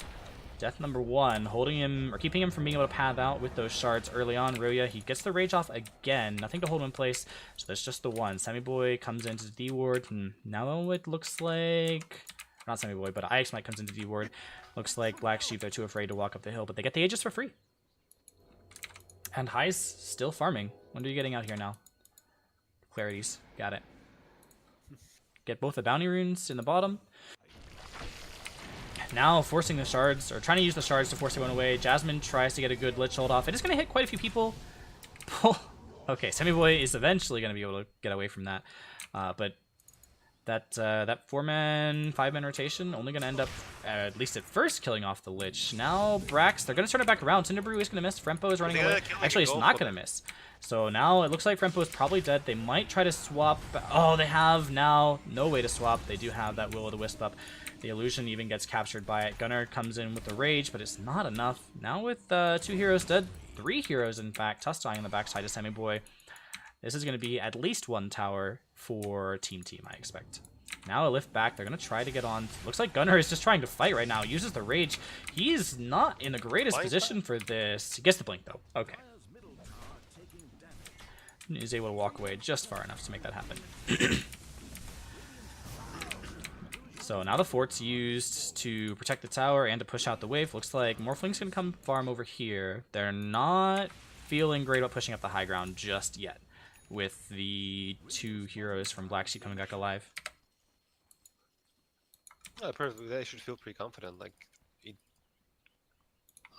Death number 1. Holding him, or keeping him from being able to path out with those shards early on. Ryoya, he gets the Rage off again. Nothing to hold him in place. So that's just the 1. Sammy Boy comes into the D-Ward. And now it looks like... Not Sammy Boy, but IX Mike comes into D-Ward. Looks like Black Sheep, they're too afraid to walk up the hill. But they get the Aegis for free. And High's still farming. What are you getting out here now? Clarities. Got it. get both the bounty runes in the bottom. Now forcing the shards, or trying to use the shards to force everyone away. Jasmine tries to get a good Lich hold off. It is going to hit quite a few people. Okay, Sammy Boy is eventually going to be able to get away from that. But that 4-man, 5-man rotation only going to end up, at least at first, killing off the Lich. Now Brax, they're going to turn it back around. Tinderbrew is going to miss. Frempo is running away. Actually, it's not going to miss. So now it looks like Frempo is probably dead. They might try to swap. Oh, they have now no way to swap. They do have that Will-o'-the-Wisp up. The illusion even gets captured by it. Gunnar comes in with the rage, but it's not enough. Now with 2 heroes dead, 3 heroes in fact, Tustai on the backside of Sammy Boy. This is going to be at least 1 tower for Team, I expect. Now a lift back. They're going to try to get on. Looks like Gunnar is just trying to fight right now. Uses the rage. He's not in the greatest position for this. He gets the blink though. Okay. He's able to walk away just far enough to make that happen. So now the fort's used to protect the tower and to push out the wave. Looks like Morphling's going to come farm over here. They're not feeling great about pushing up the high ground just yet, with the 2 heroes from Black Sheep coming back alive. They should feel pretty confident. Like,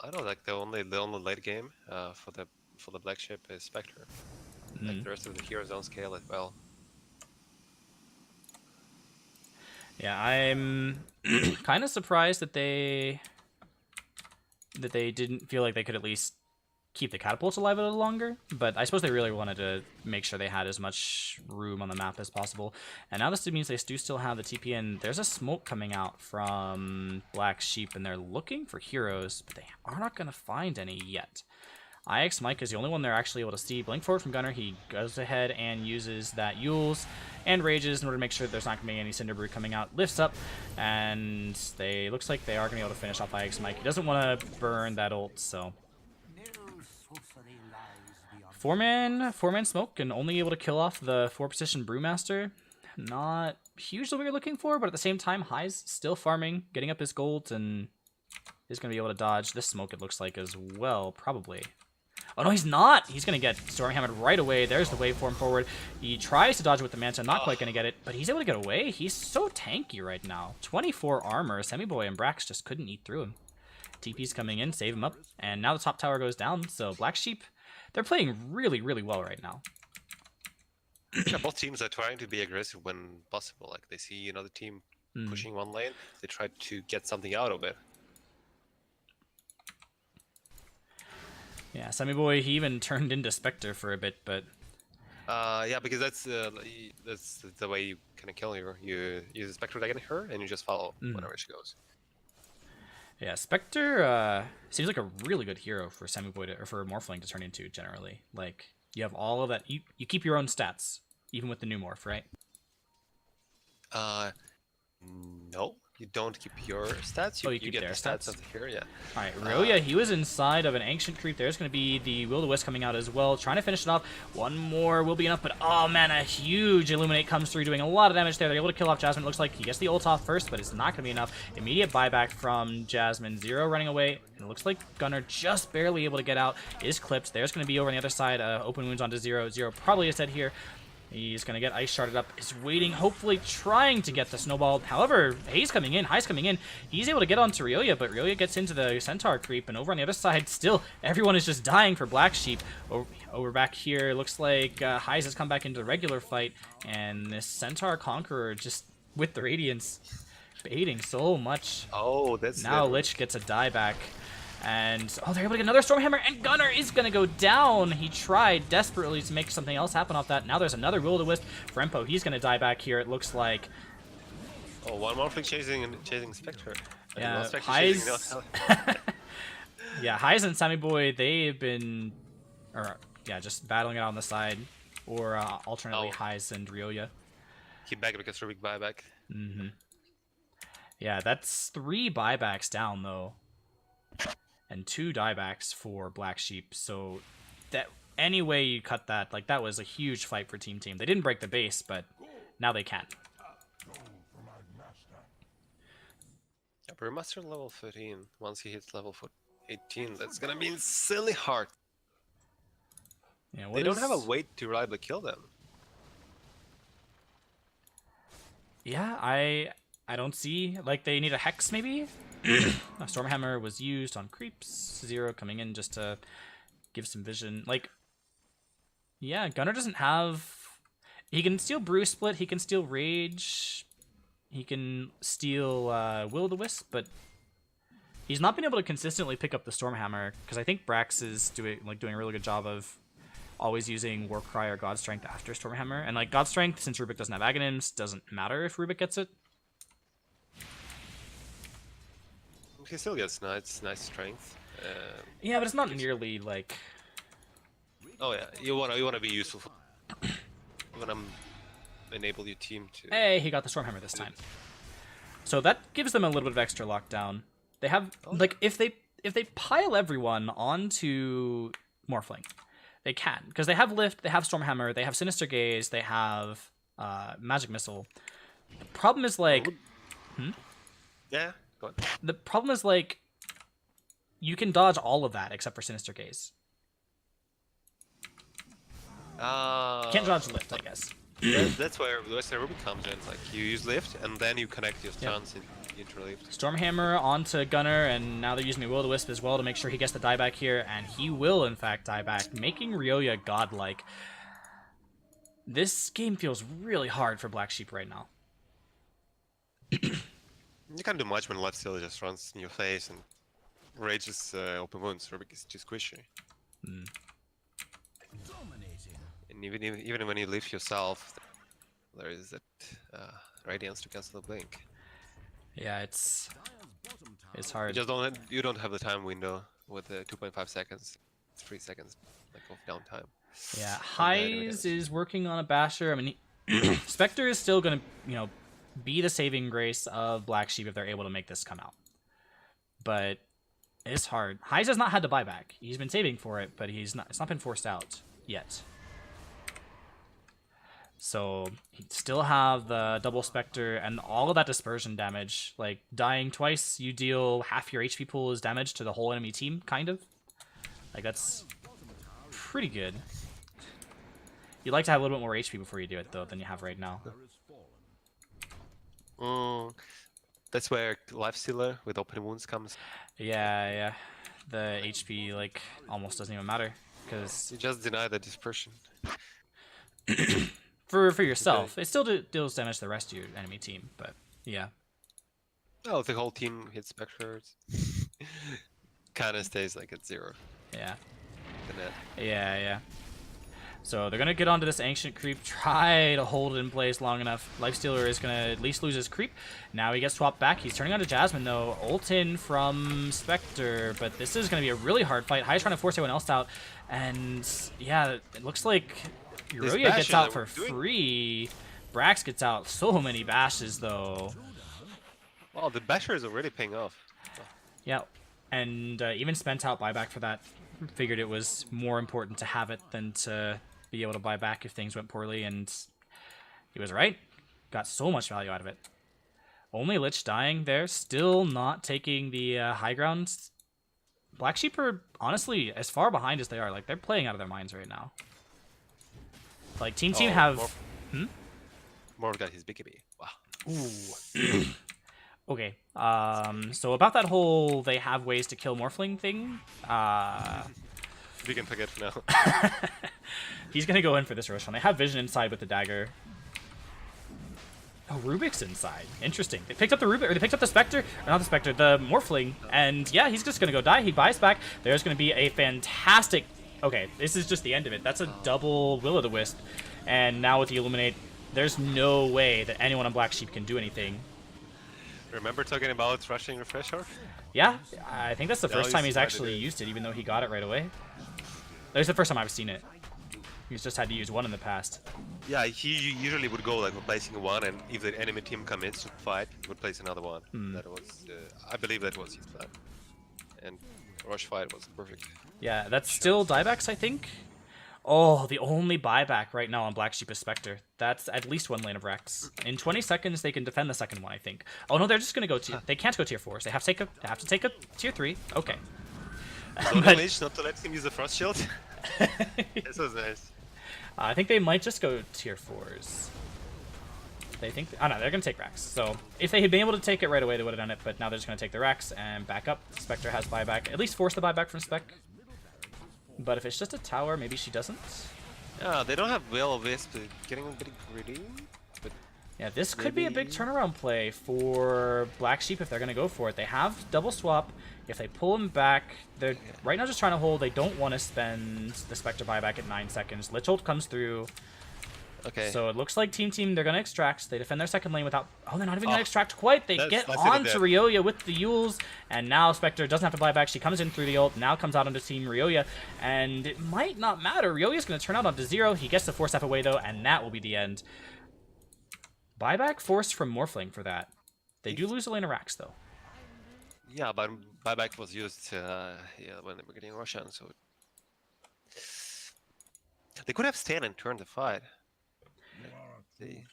I don't know, like the only late game for the Black Sheep is Spectre. Like the rest of the heroes don't scale it well. Yeah, I'm kind of surprised that they didn't feel like they could at least keep the catapults alive a little longer, but I suppose they really wanted to make sure they had as much room on the map as possible. And now this means they do still have the TP, and there's a smoke coming out from Black Sheep, and they're looking for heroes, but they are not going to find any yet. IX Mike is the only one they're actually able to see. Blink forward from Gunnar. He goes ahead and uses that Yules and Rages in order to make sure there's not going to be any Cinderbrew coming out. Lifts up, and they looks like they are going to be able to finish off IX Mike. He doesn't want to burn that ult, so... 4-man smoke and only able to kill off the 4-position Brewmaster. Not hugely what we're looking for, but at the same time, High's still farming, getting up his gold, and is going to be able to dodge this smoke, it looks like, as well, probably. Oh, no, he's not! He's going to get Stormhammered right away. There's the waveform forward. He tries to dodge with the Manta, not quite going to get it, but he's able to get away. He's so tanky right now. 24 armor. Semiboy and Brax just couldn't eat through him. TP's coming in, save him up, and now the top tower goes down, so Black Sheep, they're playing really, really well right now. Yeah, both teams are trying to be aggressive when possible. Like, they see another team pushing one lane, they try to get something out of it. Yeah, Sammy Boy, he even turned into Spectre for a bit, but... yeah, because that's the way you kind of kill her. You use a Spectre to get her, and you just follow whenever she goes. Yeah, Spectre seems like a really good hero for Sammy Boy or for Morphling to turn into, generally. Like, you have all of that. You keep your own stats, even with the new morph, right? No, you don't keep your stats. You keep get their the stats of the hero, yeah. Alright, Ryoya, he was inside of an Ancient Creep. There's going to be the Will-o'-Wisp coming out as well. Trying to finish it off. One more will be enough, but oh man, a huge Illuminate comes through, doing a lot of damage there. They're able to kill off Jasmine. It looks like he gets the ult off first, but it's not going to be enough. Immediate buyback from Jasmine. Zero running away. And it looks like Gunnar just barely able to get out. Is clipped. There's going to be over on the other side. Open wounds onto Zero. Zero probably is dead here. He's going to get ice sharded up. Is waiting, hopefully trying to get the snowball. However, Hayes coming in. High's coming in. He's able to get onto Ryoya, but Ryoya gets into the Centaur creep. And over on the other side, still, everyone is just dying for Black Sheep. Over back here, looks like Highs has come back into the regular fight. And this Centaur Conqueror just with the Radiance baiting so much. Oh, that's... Now Lich gets a dieback. And, oh, they're able to get another Stormhammer, and Gunnar is going to go down. He tried desperately to make something else happen off that. Now there's another Will-o'-the-Wisp. Frempo, he's going to die back here, it looks like. Oh, one more thing chasing Spectre. Yeah, Highs... yeah, Highs and Sammy Boy, they've been... just battling it out on the side. Or alternately Highs and Ryoya. Keep back because Rubik buyback. Yeah, that's 3 buybacks down, though. And 2 diebacks for Black Sheep, so that any way you cut that, like, that was a huge fight for Team. They didn't break the base, but now they can. Yeah, Brewmaster level 13. Once he hits level 18, that's gonna be silly hard. Yeah, they don't have a way to reliably kill them. Yeah, I don't see, like, they need a Hex, maybe? A Stormhammer was used on creeps. Zero coming in just to give some vision. Like, yeah, Gunner doesn't have... He can steal Brew Split, he can steal Rage, he can steal Will-o'-the-Wisp, but he's not been able to consistently pick up the Stormhammer, because I think Brax is doing a really good job of always using Warcry or God Strength after Stormhammer. And, like, God Strength, since Rubik doesn't have Aghanims, doesn't matter if Rubik gets it. He still gets nice strength. Yeah, but it's not nearly, like... Oh yeah, you wanna be useful. You wanna enable your team to. Hey, he got the Stormhammer this time. So that gives them a little bit of extra lockdown. They have like if they pile everyone onto Morphling, they can, because they have Lift, they have Stormhammer, they have Sinister Gaze, they have Magic Missile. The problem is like, Yeah, go on. The problem is like, you can dodge all of that except for Sinister Gaze. Can't dodge Lift, I guess. That's where Ruby comes in. Like you use Lift and then you connect your stuns into Lift. Stormhammer onto Gunner, and now they're using Will-o'-the-Wisp as well to make sure he gets the dieback here, and he will in fact die back, making Ryoya godlike. This game feels really hard for Black Sheep right now. You can't do much when Lifesteal just runs in your face and rages open wounds. Rubik is too squishy. And even when you lift yourself, there is that Radiance to cancel the blink. Yeah, it's hard. You don't have the time window with the 2.5 seconds. It's 3 seconds like of downtime. Yeah, Highs is working on a basher. I mean, Spectre is still gonna, be the saving grace of Black Sheep if they're able to make this come out. But it's hard. Highs has not had to buy back. He's been saving for it, but it's not been forced out yet. So he still have the double Spectre and all of that dispersion damage. Like, dying twice, you deal half your HP pool as damage to the whole enemy team, kind of. Like, that's pretty good. You'd like to have a little bit more HP before you do it, though, than you have right now. That's where Lifestealer with open wounds comes. Yeah. The HP, like, almost doesn't even matter, because... You just deny the dispersion. For yourself. It still deals damage to the rest of your enemy team, but yeah. Oh, if the whole team hits Spectres, kind of stays like at 0. Yeah. The net. Yeah. So they're going to get onto this Ancient Creep, try to hold it in place long enough. Lifestealer is going to at least lose his creep. Now he gets swapped back. He's turning on to Jasmine, though. Ult in from Spectre, but this is going to be a really hard fight. High's trying to force everyone else out, and yeah, it looks like Ryoya gets out for free. Brax gets out so many bashes, though. Well, the basher is already paying off. Yeah, and even spent out buyback for that. Figured it was more important to have it than to be able to buy back if things went poorly, and he was right. Got so much value out of it. Only Lich dying there, still not taking the high ground. Black Sheep are, honestly, as far behind as they are, like, they're playing out of their minds right now. Like, Team have... More got his BKB. Wow. Ooh. Okay, so about that whole they have ways to kill Morphling thing, We can forget for now. he's gonna go in for this Roshan. They have Vision inside with the dagger. Oh, Rubik's inside. Interesting. They picked up the Rubik, or they picked up the Spectre, or not the Spectre, the Morphling, and yeah, he's just gonna go die. He buys back. There's gonna be a fantastic... Okay, this is just the end of it. That's a double Will-o'-the-Wisp, and now with the Illuminate, there's no way that anyone on Black Sheep can do anything. Remember talking about rushing refresher? Yeah, I think that's the first time he's tried to actually do it. used it, even though he got it right away. That's the first time I've seen it. He's just had to use one in the past. Yeah, he usually would go like placing one, and if the enemy team commits to fight, he would place another one. That was, I believe that was his plan. And rush fight was perfect. Yeah, that's still diebacks, I think. Oh, the only buyback right now on Black Sheep is Spectre. That's at least one lane of Rex. In 20 seconds, they can defend the second one, I think. Oh no, they're just gonna go they can't go tier 4s. They have to take a tier 3. Okay. So Lich not to let him use the frost shield. This was nice. I think they might just go tier 4s. They think... Oh, no, they're going to take Rax. So if they had been able to take it right away, they would have done it. But now they're just going to take the Rax and back up. Spectre has buyback. At least force the buyback from Spec. But if it's just a tower, maybe she doesn't. Yeah, they don't have Will of Wisp, getting a bit greedy. But yeah, this could be a big turnaround play for Black Sheep if they're going to go for it. They have double swap. If they pull him back, they're right now just trying to hold. They don't want to spend the Spectre buyback at 9 seconds. Lich Ult comes through. Okay. So it looks like Team, they're going to extract. They defend their second lane without... Oh, they're not even going to extract quite. They get onto Ryoya with the Yules. And now Spectre doesn't have to buy back. She comes in through the ult. Now comes out onto Team Ryoya. And it might not matter. Ryoya's going to turn out onto 0. He gets the force F away, though. And that will be the end. Buyback forced from Morphling for that. They do lose a lane of Rax, though. Yeah, but buyback was used when they were getting Roshan, so... They could have stayed and turned the fight.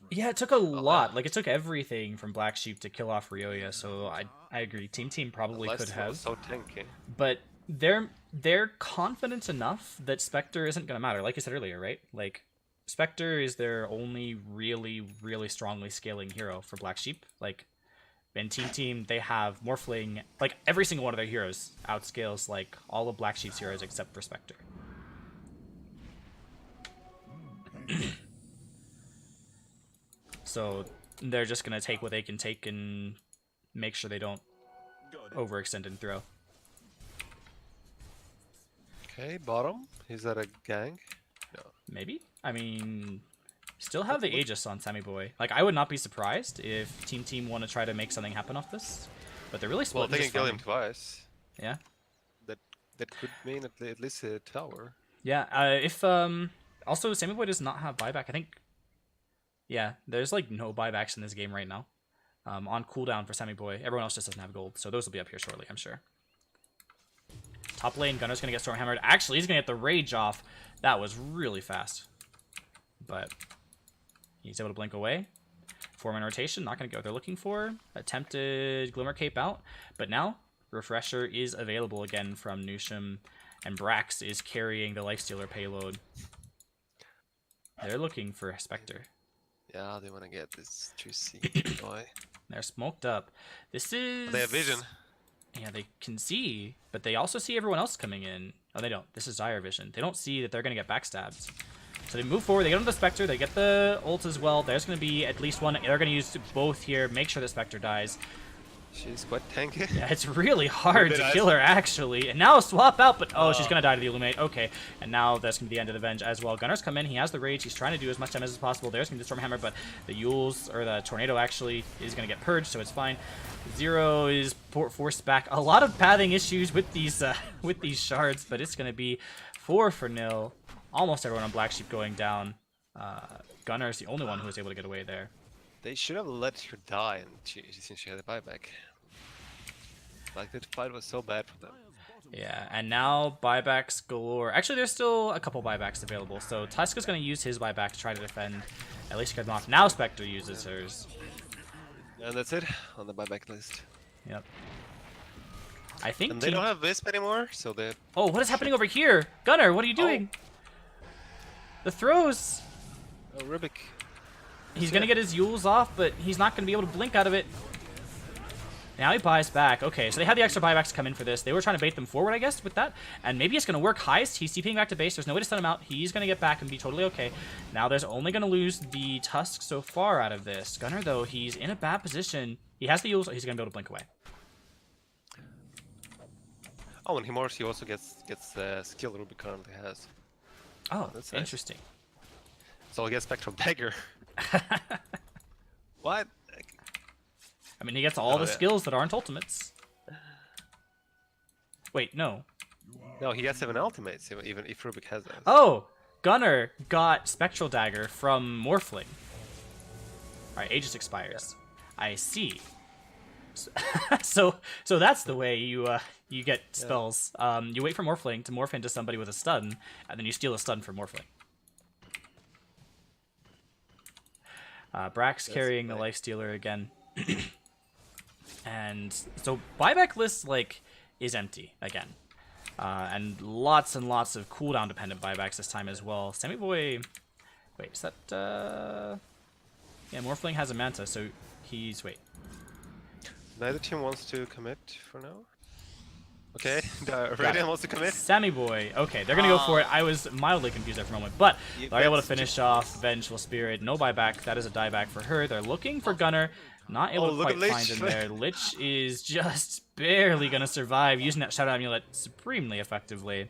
Yeah, it took a lot. Like, it took everything from Black Sheep to kill off Ryoya, so I agree. Team probably could have. So tanky. But they're confident enough that Spectre isn't going to matter. Like you said earlier, right? Like, Spectre is their only really, really strongly scaling hero for Black Sheep. Like, in Team, they have Morphling. Like, every single one of their heroes outscales, like, all of Black Sheep's heroes except for Spectre. So they're just going to take what they can take and make sure they don't overextend and throw. Okay, bottom. Is that a gang? No. Maybe? I mean, still have the Aegis on Sammy Boy. Like, I would not be surprised if Team want to try to make something happen off this. But they're really split. Well, they can kill him twice. Yeah. That could mean at least a tower. Yeah, also, Sammy Boy does not have buyback. I think... Yeah, there's like no buybacks in this game right now. On cooldown for Sammy Boy. Everyone else just doesn't have gold, so those will be up here shortly, I'm sure. Top lane, Gunner's gonna get Stormhammered. Actually, he's gonna get the Rage off. That was really fast. But he's able to blink away. 4-man rotation, not gonna get what they're looking for. Attempted Glimmer Cape out. But now, Refresher is available again from Nusham, and Brax is carrying the Lifestealer payload. They're looking for Spectre. Yeah, they want to get this juicy boy. They're smoked up. This is... They have vision. Yeah, they can see, but they also see everyone else coming in. Oh, they don't. This is Dire Vision. They don't see that they're going to get backstabbed. So they move forward. They get onto the Spectre. They get the ult as well. There's going to be at least one. They're going to use both here. Make sure the Spectre dies. She's quite tanky. Yeah, it's really hard to kill her, actually. And now swap out, but oh, she's going to die to the Illuminate. Okay, and now that's going to be the end of the Venge as well. Gunner's come in. He has the Rage. He's trying to do as much damage as possible. There's going to be the Stormhammer, but the Yules, or the Tornado, actually is going to get purged, so it's fine. 0 is forced back. A lot of pathing issues with these shards, but it's going to be 4-0. Almost everyone on Black Sheep going down. Gunner's the only one who was able to get away there. They should have let her die, and since she had a buyback. Like, the fight was so bad for them. Yeah, and now buybacks galore. Actually, there's still a couple buybacks available. So Tusk is going to use his buyback to try to defend, at least get them off. Now Spectre uses hers. And that's it on the buyback list. Yep. I think and they don't have Wisp anymore, so they... Oh, what is happening over here? Gunner, what are you doing? The throws! Oh, Rubik. He's going to get his Yules off, but he's not going to be able to blink out of it. Now he buys back. Okay, so they had the extra buybacks come in for this. They were trying to bait them forward, I guess, with that. And maybe it's going to work. Heist, he's TPing back to base. There's no way to stun him out. He's going to get back and be totally okay. Now there's only going to lose the Tusk so far out of this. Gunner, though, he's in a bad position. He has the Yules, so he's going to be able to blink away. Oh, and he also gets the skill Rubik currently has. Oh, that's nice. Interesting. So he gets Spectral Dagger. What? I mean, he gets all the skills that aren't ultimates. Wait, no. No, he gets 7 ultimates, even if Rubik has those. Oh! Gunner got Spectral Dagger from Morphling. Alright, Aegis expires. I see. So that's the way you get spells. You wait for Morphling to morph into somebody with a stun, and then you steal a stun from Morphling. Brax carrying the Lifestealer again. And so buyback list is empty again. And lots and lots of cooldown dependent buybacks this time as well. Sammy Boy, wait, is that Yeah, Morphling has a Manta, so he's... Wait. Neither team wants to commit for now. Okay, the Got Radiant it. wants to commit. Sammy Boy. Okay, they're going to go for it. I was mildly confused there for a moment, but they're able to that's finish off Vengeful Spirit. No buyback. That is a dieback for her. They're looking for Gunner. Not able to look quite at find Lich. him there. Lich is just barely going to survive, using that Shadow Amulet supremely effectively.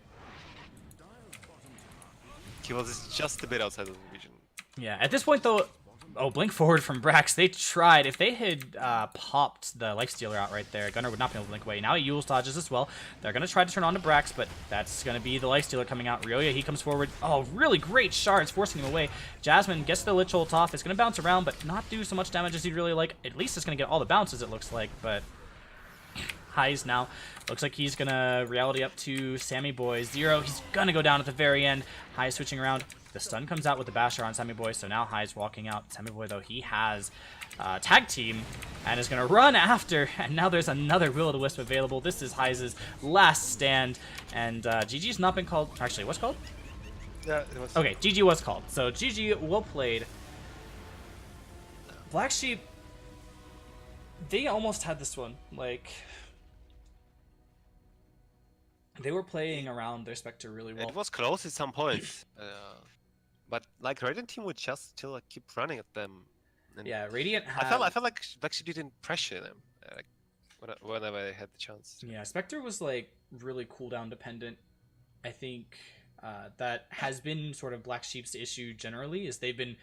He was just a bit outside of the region. Yeah, at this point, though... Oh, blink forward from Brax. They tried. If they had popped the Lifestealer out right there, Gunner would not be able to blink away. Now he Yule's dodges as well. They're going to try to turn on to Brax, but that's going to be the Lifestealer coming out. Ryoya, he comes forward. Oh, really great shards, forcing him away. Jasmine gets the Lich ult off. It's going to bounce around, but not do so much damage as he'd really like. At least it's going to get all the bounces, it looks like, but... Highs now. Looks like he's going to reality up to Sammy Boy. Zero, he's going to go down at the very end. High switching around. The stun comes out with the basher on Sammy Boy, so now High's walking out. Sammy Boy, though, he has tag team and is going to run after. And now there's another Will-O-the-Wisp available. This is High's last stand. And GG's not been called. Actually, what's called? Yeah, it was. Okay, GG was called. So GG, well played. Black Sheep, they almost had this one. Like... They were playing around their Spectre really well. It was close at some points, but like Radiant team would just still like, keep running at them. And Yeah, Radiant had... I felt like she didn't pressure them whenever they had the chance. Yeah, Spectre was like really cooldown dependent. I think that has been sort of Black Sheep's issue generally, is they've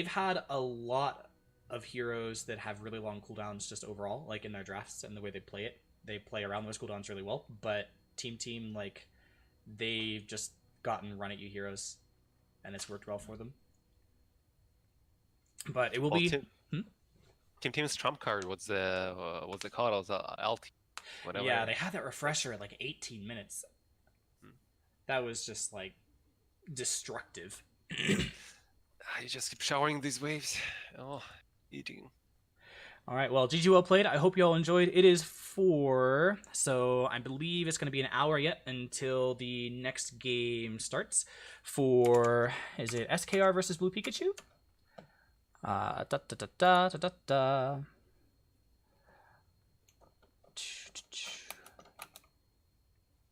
had a lot of heroes that have really long cooldowns just overall, like in their drafts and the way they play it. They play around those cooldowns really well, but team, like, they've just gotten run at you heroes, and it's worked well for them. But it will be... Team's trump card, what's it called? It was LT. Whatever. Yeah, they had that refresher at like 18 minutes. That was just, like, destructive. You just keep showering these waves. Oh, eating. All right, well, GG well played. I hope you all enjoyed. It is 4, so I believe it's going to be an hour yet until the next game starts for, is it SKR versus Blue Pikachu?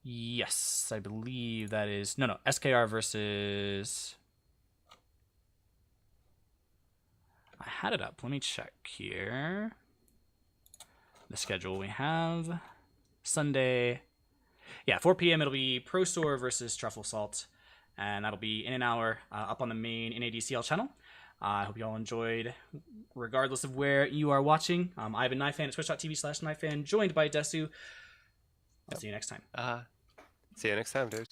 Yes, I believe that is, no, SKR versus... I had it up. Let me check here. The schedule we have. Sunday. Yeah, 4 p.m. it'll be Pro Store versus Truffle Salt. And that'll be in an hour up on the main NADCL channel. I hope you all enjoyed, regardless of where you are watching. I've been KnifeFan at twitch.tv/KnifeFan, joined by Desu. I'll see you next time. See you next time, dude.